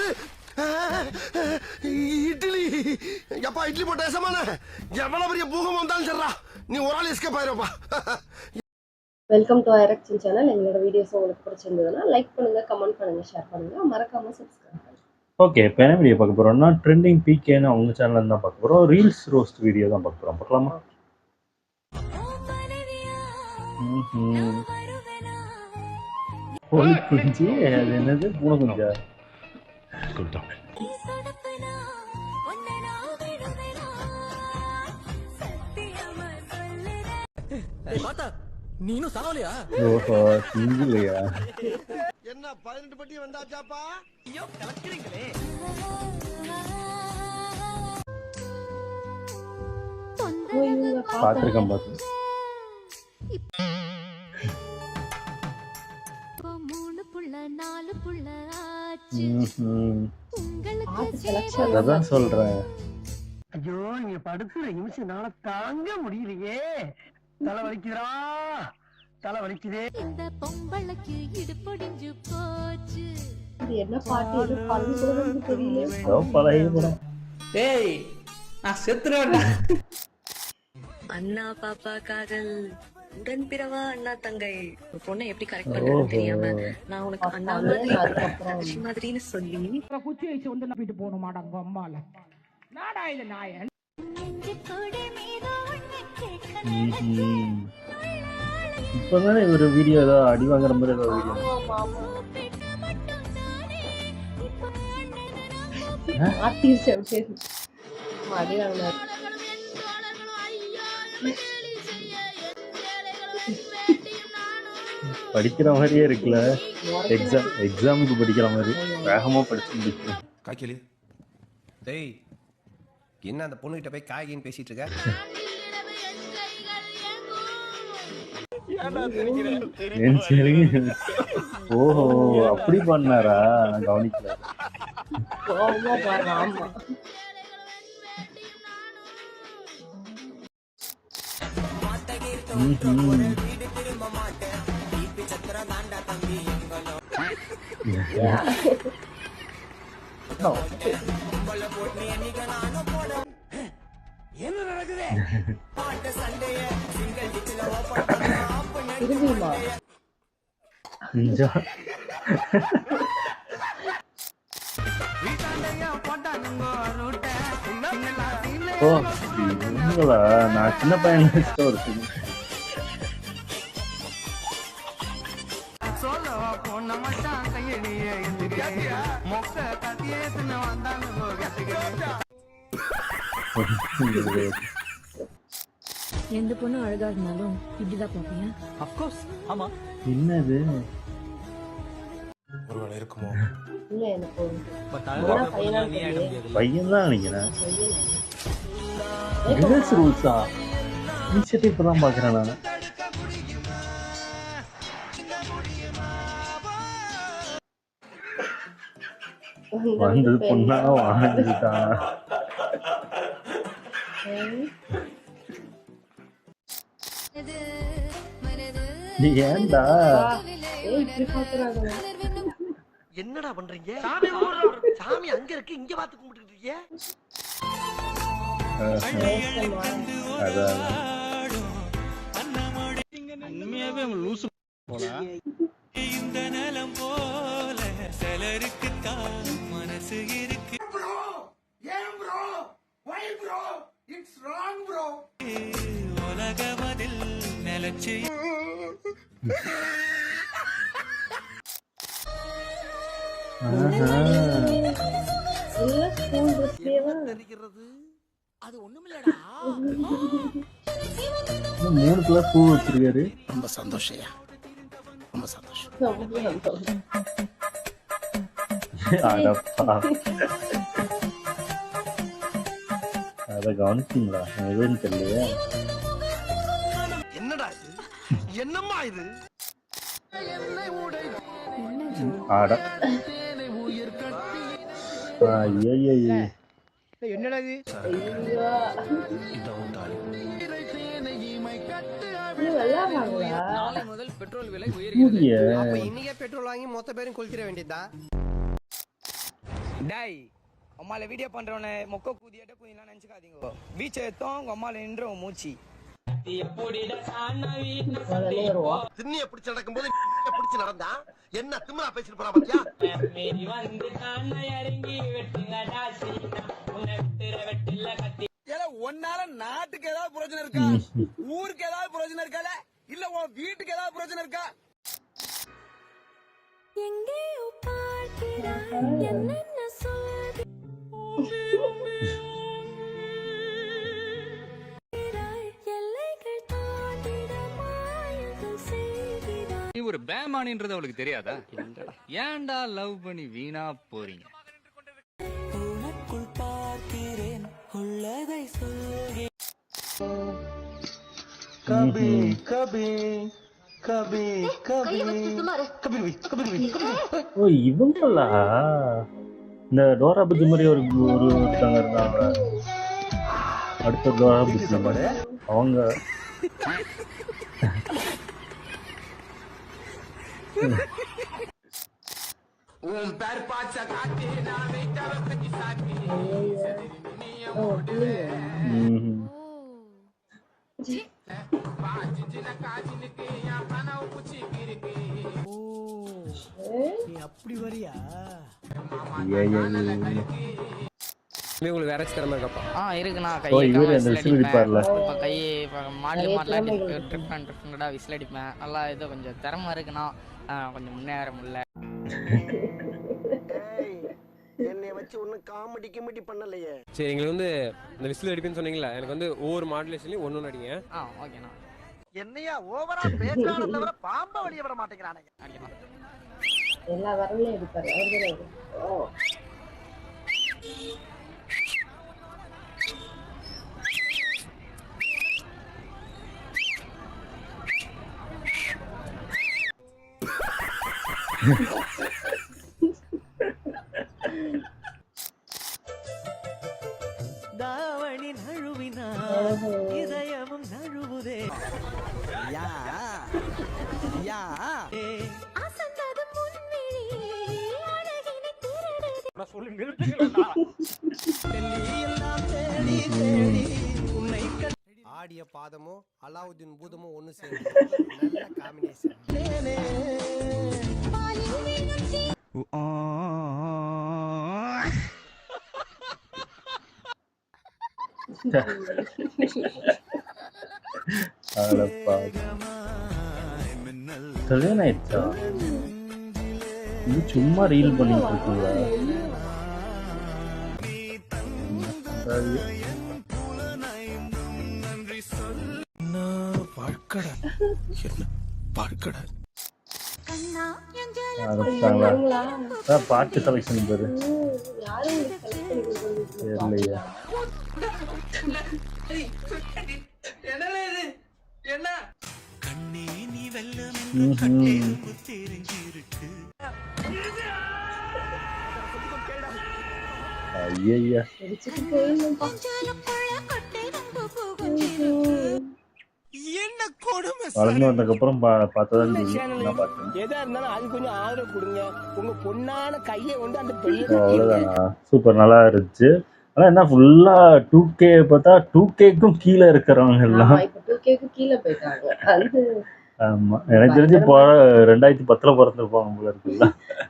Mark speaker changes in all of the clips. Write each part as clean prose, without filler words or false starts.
Speaker 1: என்னது இட்லி? எப்பா இட்லி போட்ட ஏசமான எவ்வளவு பெரிய பூகம் வந்தாலும் சரிடா, நீ ஒரு ஆள் எஸ்கேப் ஆயிருப்பா.
Speaker 2: வெல்கம் டு ஐரக்ஷன் சேனல். எங்களோட வீடியோஸ் உங்களுக்கு பிடிச்சிருந்ததுன்னா லைக் பண்ணுங்க, கமெண்ட் பண்ணுங்க, ஷேர் பண்ணுங்க, மறக்காம சப்ஸ்கிரைப் பண்ணுங்க.
Speaker 3: ஓகே, இப்போ என்ன வீடியோ பார்க்க போறோம்னா ட்ரெண்டிங் பிகேன்னு அவங்க சேனல்ல தான் பார்க்க போறோம். ரீல்ஸ் ரோஸ்ட் வீடியோ தான் பார்க்க போறோம். பார்க்கலாமா? கோழி குஞ்சு, அது என்னது? பூனை குஞ்சா? சொல்லிட்டோம்.
Speaker 4: நீனும் சாவலையா?
Speaker 3: ஓஹோ, சிங்கிளையா?
Speaker 1: என்ன 18 பட்டி வந்தாச்சாப்பா?
Speaker 4: ஐயோ கலக்குறீங்களே.
Speaker 3: பார்த்துருக்கேன். அதான் சொல்றேன்.
Speaker 1: ஐயோ, நீங்க படுத்துற நிமிஷம்னால தாங்க முடியலையே. தலை வலிக்குதா, தலை வலிக்குதே.
Speaker 5: இந்த பொம்பளைக்கு இடுப்பொடிஞ்சு போச்சு.
Speaker 2: இது என்ன பாட்டு, எது பாட்டு சொல்றது தெரியல.
Speaker 3: பழைய படம்.
Speaker 4: டேய், நான் செத்துறேன்டா.
Speaker 6: அண்ணா பாப்பா காதல் உடன் பிறவா அண்ணா தங்கை. ஒரு பொண்ணை எப்படி கரெக்ட் பண்றதுன்னு தெரியாம நான் உனக்கு அண்ணா மாதிரி தங்கச்சி மாதிரின்னு சொல்லி
Speaker 7: குச்சி வச்சு வந்து நம்பிட்டு போகணுமாடா உங்க அம்மால. நாடா இல்ல நாயன்.
Speaker 3: இப்பதானே ஒரு வீடியோ ஏதோ அடி வாங்குற மாதிரி ஏதோ வீடியோ.
Speaker 2: அடி வாங்கினார்.
Speaker 3: படிக்கிற மாதிரியே இருக்குல்ல. எக்ஸாமுக்கு படிக்கிற மாதிரி வேகமா படிச்சு முடிக்கணும்.
Speaker 8: காய்கறி டேய், என்ன அந்த பொண்ணுகிட்ட போய் காய்கறின்னு பேசிட்டு இருக்க?
Speaker 3: ஓஹோ, அப்படி பண்ணாரா? நான் கவனிக்கல.
Speaker 4: என்ன நடக்குது?
Speaker 2: திரும்பியுமா?
Speaker 3: ஓ, இவங்களா? நான் சின்ன பையன் ஒரு
Speaker 6: எந்த பொண்ணு அழகா இருந்தாலும் இப்படிதான் பாப்பீங்க.
Speaker 4: அப்கோர்ஸ், ஆமா.
Speaker 3: என்னது?
Speaker 8: ஒருவேளை இருக்குமோ?
Speaker 2: இல்ல, எனக்கு
Speaker 4: பட்
Speaker 3: பையன் தான் நினைக்கிறேன். கேர்ள்ஸ் ரூல்ஸா? இன்ஷியேட்டிவ் இப்பதான் பாக்குறேன் நான். வந்தது பொண்ணா வாழ்ந்துட்டான். நீ ஏன்டா
Speaker 1: என்னடா பண்றீங்க? சாமி அங்க இருக்கு, இங்க பார்த்து கும்பிட்டு இருக்கீங்க.
Speaker 3: அதான்
Speaker 4: உண்மையாவே லூசு போல. இந்த நிலம் போல சிலருக்கு தான் மனசு இருக்கு. உலகமதில் நிலச்சி
Speaker 1: அது ஒண்ணுமில்லடா.
Speaker 3: 3 கிளாஸ் பூ வச்சிருக்காரு.
Speaker 1: ரொம்ப சந்தோஷம், ரொம்ப சந்தோஷம்.
Speaker 3: அடப்பா, அத கவனிச்சிங்களா? எதுன்னு தெரியலையே.
Speaker 1: என்னடா இது? என்னம்மா இது?
Speaker 3: ஆட ஐயோ,
Speaker 4: என்னடா இது? நாளை முதல் பெட்ரோல் விலை உயர்கிறது.
Speaker 8: அப்ப இன்னைக்கே பெட்ரோல் வாங்கி மொத்த பேரும் கொளுத்திட வேண்டியதா?
Speaker 4: டேய் அம்மால வீடியோ பண்றவன மொக்க கூதியாட்ட கூதிலாம் நினைச்சுக்காதீங்க பீச் ஏத்தோம் உங்க அம்மால நின்ற மூச்சு
Speaker 1: திண்ணிய பிடிச்சு நடக்கும்போது பிடிச்சு நடந்தா என்ன திமிரா பேசிட்டு போறா பாத்தியா?
Speaker 4: ஒன்னால நாட்டுக்கு ஏதாவது பிரச்சனை இருக்கா, ஊருக்கு ஏதாவது பிரச்சனை இருக்கால, இல்ல உன் வீட்டுக்கு ஏதாவது பிரச்சனை இருக்கா?
Speaker 5: எங்கேயோ பார்க்கிறாய் என்னென்ன சொல்கிறாய் எல்லைகள் தாண்டிட மாயங்கள் செய்கிறாய்.
Speaker 9: நீ ஒரு பேமானின்றது அவளுக்கு தெரியாதா? ஏன்டா லவ் பண்ணி வீணா போறீங்க?
Speaker 4: உனக்குள் பார்க்கிறேன் உள்ளதை சொல்கிறேன்.
Speaker 3: கபி
Speaker 8: கபி கபி கபி
Speaker 3: ஓ இவங்களா? இந்த டோரா புஜி மாதிரி ஒரு ஒருத்தங்க இருந்தாங்க. அடுத்த டோரா புஜி அவங்க
Speaker 4: அப்படி வரியா?
Speaker 8: உங்களுக்கு வேற திறமை இருக்கப்பா?
Speaker 10: இருக்குண்ணா.
Speaker 3: ஓ இவரு அந்த விசில் அடிப்பார்ல.
Speaker 10: கை மாடலாம் டிஃப்ரெண்டா விசில் அடிப்பேன். நல்லா ஏதோ கொஞ்சம் திறமை இருக்குண்ணா. கொஞ்சம் முன்னேற முடியல.
Speaker 1: என்னை வச்சு ஒன்னும் காமெடி கிமெடி பண்ணலையே.
Speaker 8: சரி எங்களுக்கு வந்து இந்த விசில் அடிப்பேன்னு சொன்னீங்களா, எனக்கு வந்து ஒவ்வொரு மாடுலேஷன்லயும் ஒன்னு அடிங்க.
Speaker 10: ஓகேண்ணா.
Speaker 1: என்னையா ஓவரா பேசுறானே தவிர பாம்ப வெளிய வர மாட்டேங்கிறானே.
Speaker 2: எல்லா வரலையும் எடுப்பாரு அவர்தான். ஓ
Speaker 4: தாவணி நழுவினா இதயமும் நழுவுதே. யா யா
Speaker 5: அசந்தது முன்னிழி அழகினை திருடுதே.
Speaker 4: நான் சொல்லி நிறுத்துகிறேன்டா. எல்லாம் தேடி தேடி உன்னை
Speaker 8: ஆடிய பாதமும் அலாவுதீன் பூதமும் ஒன்னு சேர்ந்து நல்ல காம்பினேஷன்.
Speaker 3: கல்யாணம் ஆயிடுச்சா? இது சும்மா ரீல் பண்ணிட்டு இருக்கீங்களா? பாட்டு செலக்ஷன் பாரு. தெரியலையா?
Speaker 4: என்ன கண்ணே நீ வெல்லம் தெரிஞ்சிருக்கு.
Speaker 3: ஐயா
Speaker 4: என்ன கொடுமை.
Speaker 3: வளர்ந்து வந்ததுக்கு அப்புறம் பார்த்ததான் தெரியும்.
Speaker 4: எதா இருந்தாலும் அது கொஞ்சம் ஆதரவு கொடுங்க. உங்க பொண்ணான கையை வந்து அந்த பெரிய
Speaker 3: அவ்வளவுதானா? சூப்பர், நல்லா இருந்துச்சு. ஆனா என்ன ஃபுல்லா 2K பார்த்தா 2Kக்கும் கீழே இருக்கிறவங்க எல்லாம்
Speaker 2: இப்ப 2Kக்கு கீழே போயிட்டாங்க. அது
Speaker 3: ஆமா, எனக்கு தெரிஞ்சு 2010 பிறந்திருப்பாங்க போல இருக்குல்ல.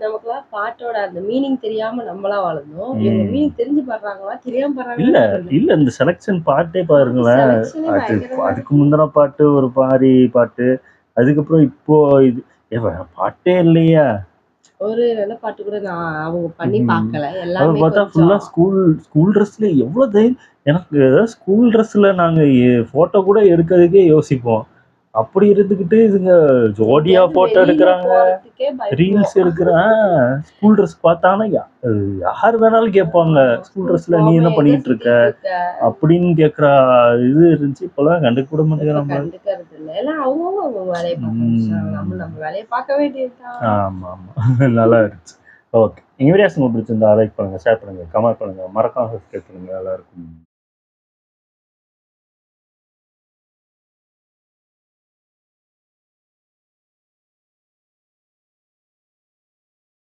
Speaker 2: நமக்குலாம் பாட்டோட அந்த மீனிங் தெரியாம நம்மளா வளர்ந்தோம். இவங்க மீனிங் தெரிஞ்சு பாடுறாங்களா தெரியாம
Speaker 3: இல்ல
Speaker 2: பாடுறாங்களா?
Speaker 3: இல்ல இந்த செலக்ஷன் பாட்டே பாருங்களேன். அதுக்கு முந்தின பாட்டு ஒரு பாரி பாட்டு, அதுக்கப்புறம் இப்போ இது பாட்டே இல்லையா?
Speaker 2: ஒரு நல்ல பாட்டு கூட நான் அவங்க பண்ணி பார்க்கல. எல்லாமே
Speaker 3: பார்த்தா ஃபுல்லா ஸ்கூல் ட்ரெஸ்ல எவ்வளவு தைரியம். எனக்கு ஸ்கூல் ட்ரெஸ்ல நாங்க போட்டோ கூட எடுக்கிறதுக்கே யோசிப்போம். அப்படி இருந்துகிட்டு இதுங்க ஜோடியா போட்டோ எடுக்கிறாங்க, ரீல்ஸ் எடுக்கிறான். ஸ்கூல் ட்ரெஸ் பார்த்தானா யார் வேணாலும் கேட்பாங்க, ஸ்கூல் ட்ரெஸ்ல நீ என்ன பண்ணிட்டு இருக்க அப்படின்னு கேக்குற இது இருந்துச்சு. இப்பெல்லாம் கண்டுக்க கூட மாட்டேங்கிறாங்க.
Speaker 2: கண்டுக்கிறது இல்ல. எல்லாம் அவங்க வேலையை பார்க்க நம்ம வேலையை பார்க்க வேண்டியதுதான்.
Speaker 3: ஆமா ஆமா, நல்லா இருந்துச்சு. ஓகே, எங்க வீடியோஸ் உங்களுக்கு பிடிச்சிருந்தா லைக் பண்ணுங்க, ஷேர் பண்ணுங்க, கமெண்ட் பண்ணுங்க, மறக்காம சப்ஸ்கிரைப் பண்ணுங்க. நல்லா இருக்கும்.